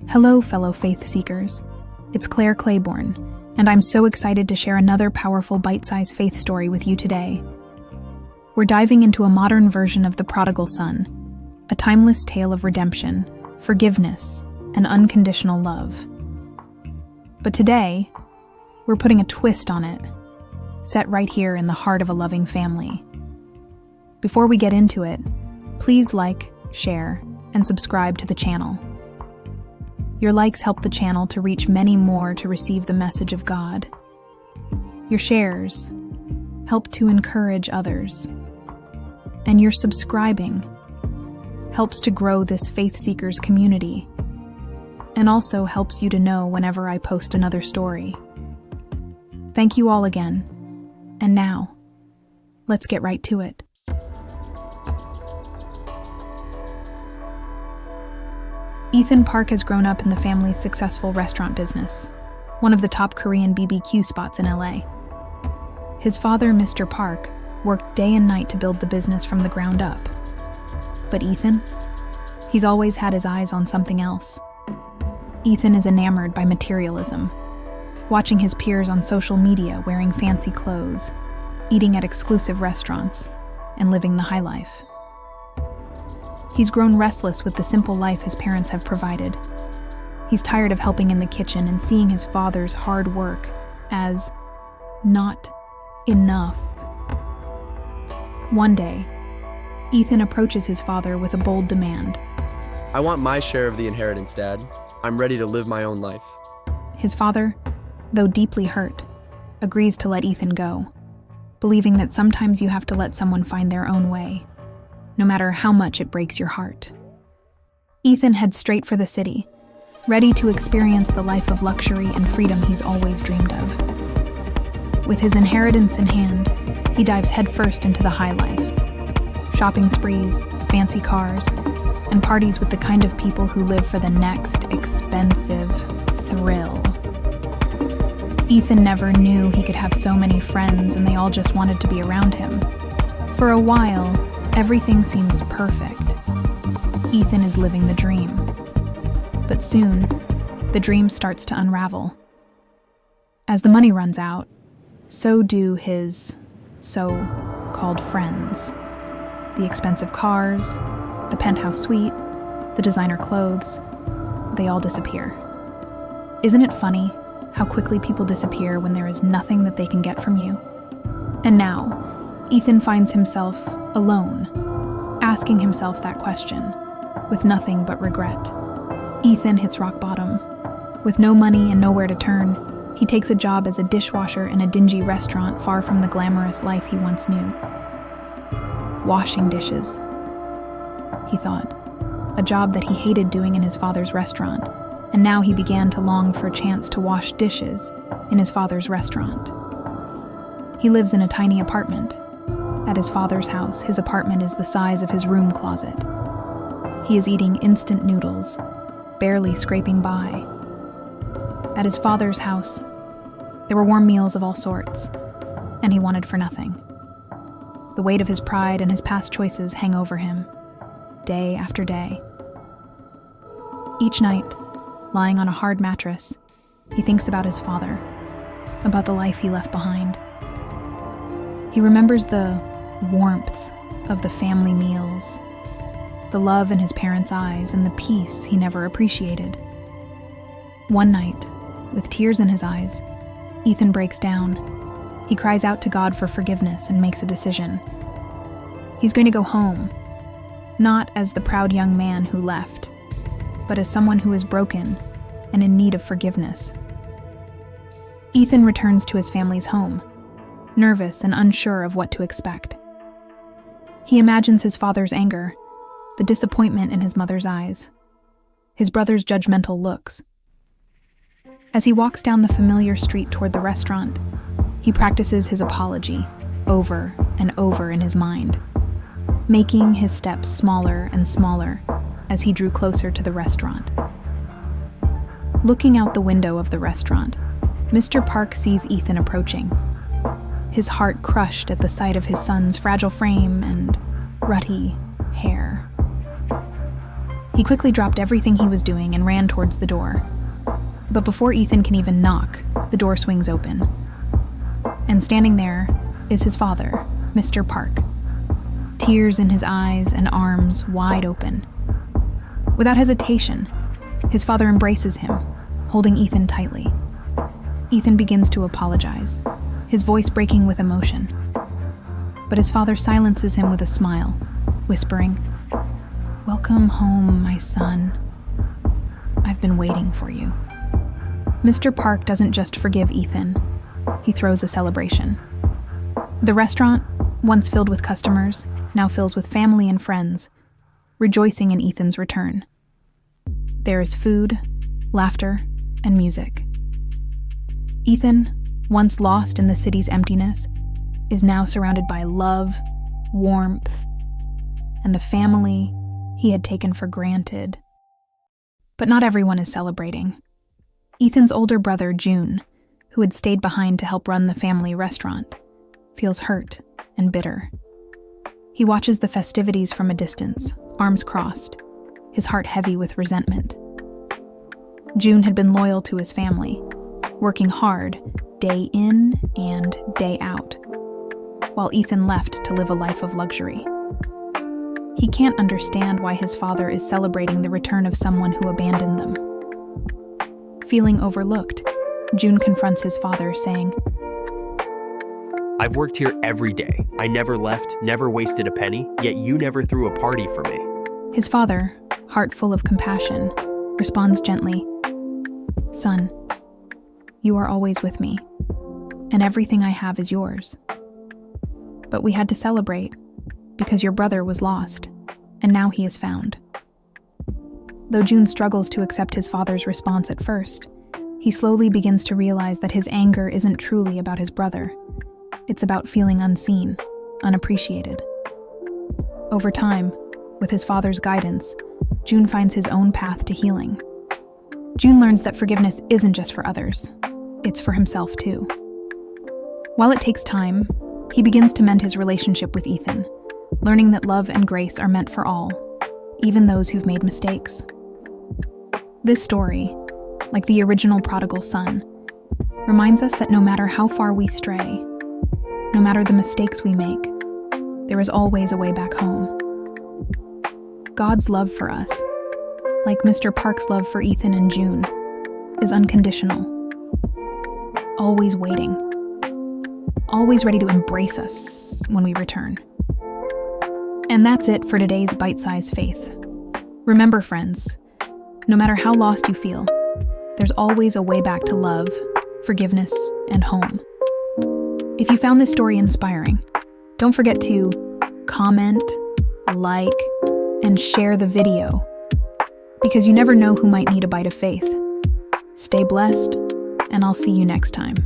Hello, fellow faith seekers. It's Klaire Claybourne, and I'm so excited to share another powerful bite-sized faith story with you today. We're diving into a modern version of the Prodigal Son, a timeless tale of redemption, forgiveness, and unconditional love. But today, we're putting a twist on it, set right here in the heart of a loving family. Before we get into it, please like, share, and subscribe to the channel. Your likes help the channel to reach many more to receive the message of God. Your shares help to encourage others. And your subscribing helps to grow this faith seekers community, and also helps you to know whenever I post another story. Thank you all again. And now, let's get right to it. Ethan Park has grown up in the family's successful restaurant business, one of the top Korean BBQ spots in LA. His father, Mr. Park, worked day and night to build the business from the ground up. But Ethan? He's always had his eyes on something else. Ethan is enamored by materialism, watching his peers on social media wearing fancy clothes, eating at exclusive restaurants, and living the high life. He's grown restless with the simple life his parents have provided. He's tired of helping in the kitchen and seeing his father's hard work as not enough. One day, Ethan approaches his father with a bold demand. I want my share of the inheritance, Dad. I'm ready to live my own life. His father, though deeply hurt, agrees to let Ethan go, believing that sometimes you have to let someone find their own way, no matter how much it breaks your heart. Ethan heads straight for the city, ready to experience the life of luxury and freedom he's always dreamed of. With his inheritance in hand, he dives headfirst into the high life. Shopping sprees, fancy cars, and parties with the kind of people who live for the next expensive thrill. Ethan never knew he could have so many friends and they all just wanted to be around him. For a while, everything seems perfect. Ethan is living the dream. But soon, the dream starts to unravel. As the money runs out, so do his so-called friends. The expensive cars, the penthouse suite, the designer clothes, they all disappear. Isn't it funny how quickly people disappear when there is nothing that they can get from you? And now, Ethan finds himself alone, asking himself that question, with nothing but regret. Ethan hits rock bottom. With no money and nowhere to turn, he takes a job as a dishwasher in a dingy restaurant far from the glamorous life he once knew. Washing dishes, he thought, a job that he hated doing in his father's restaurant, and now he began to long for a chance to wash dishes in his father's restaurant. He lives in a tiny apartment. At his father's house, his apartment is the size of his room closet. He is eating instant noodles, barely scraping by. At his father's house, there were warm meals of all sorts, and he wanted for nothing. The weight of his pride and his past choices hang over him, day after day. Each night, lying on a hard mattress, he thinks about his father, about the life he left behind. He remembers the warmth of the family meals, the love in his parents' eyes, and the peace he never appreciated. One night, with tears in his eyes, Ethan breaks down. He cries out to God for forgiveness and makes a decision. He's going to go home, not as the proud young man who left, but as someone who is broken and in need of forgiveness. Ethan returns to his family's home, nervous and unsure of what to expect. He imagines his father's anger, the disappointment in his mother's eyes, his brother's judgmental looks. As he walks down the familiar street toward the restaurant, he practices his apology over and over in his mind, making his steps smaller and smaller as he drew closer to the restaurant. Looking out the window of the restaurant, Mr. Park sees Ethan approaching, his heart crushed at the sight of his son's fragile frame and ruddy hair. He quickly dropped everything he was doing and ran towards the door. But before Ethan can even knock, the door swings open. And standing there is his father, Mr. Park, tears in his eyes and arms wide open. Without hesitation, his father embraces him, holding Ethan tightly. Ethan begins to apologize, his voice breaking with emotion. But his father silences him with a smile, whispering, "Welcome home, my son. I've been waiting for you." Mr. Park doesn't just forgive Ethan, he throws a celebration. The restaurant, once filled with customers, now fills with family and friends, rejoicing in Ethan's return. There is food, laughter, and music. Ethan, once lost in the city's emptiness, is now surrounded by love, warmth, and the family he had taken for granted. But not everyone is celebrating. Ethan's older brother, June, who had stayed behind to help run the family restaurant, feels hurt and bitter. He watches the festivities from a distance, arms crossed, his heart heavy with resentment. June had been loyal to his family, working hard day in and day out, while Ethan left to live a life of luxury. He can't understand why his father is celebrating the return of someone who abandoned them. Feeling overlooked, June confronts his father, saying, "I've worked here every day. I never left, never wasted a penny, yet you never threw a party for me." His father, heart full of compassion, responds gently, "Son, you are always with me, and everything I have is yours. But we had to celebrate because your brother was lost, and now he is found." Though June struggles to accept his father's response at first, he slowly begins to realize that his anger isn't truly about his brother. It's about feeling unseen, unappreciated. Over time, with his father's guidance, June finds his own path to healing. June learns that forgiveness isn't just for others, it's for himself too. While it takes time, he begins to mend his relationship with Ethan, learning that love and grace are meant for all, even those who've made mistakes. This story, like the original Prodigal Son, reminds us that no matter how far we stray, no matter the mistakes we make, there is always a way back home. God's love for us, like Mr. Park's love for Ethan and June, is unconditional, always waiting, always ready to embrace us when we return. And that's it for today's bite-sized faith. Remember, friends, no matter how lost you feel, there's always a way back to love, forgiveness, and home. If you found this story inspiring, don't forget to comment, like, and share the video, because you never know who might need a bite of faith. Stay blessed, and I'll see you next time.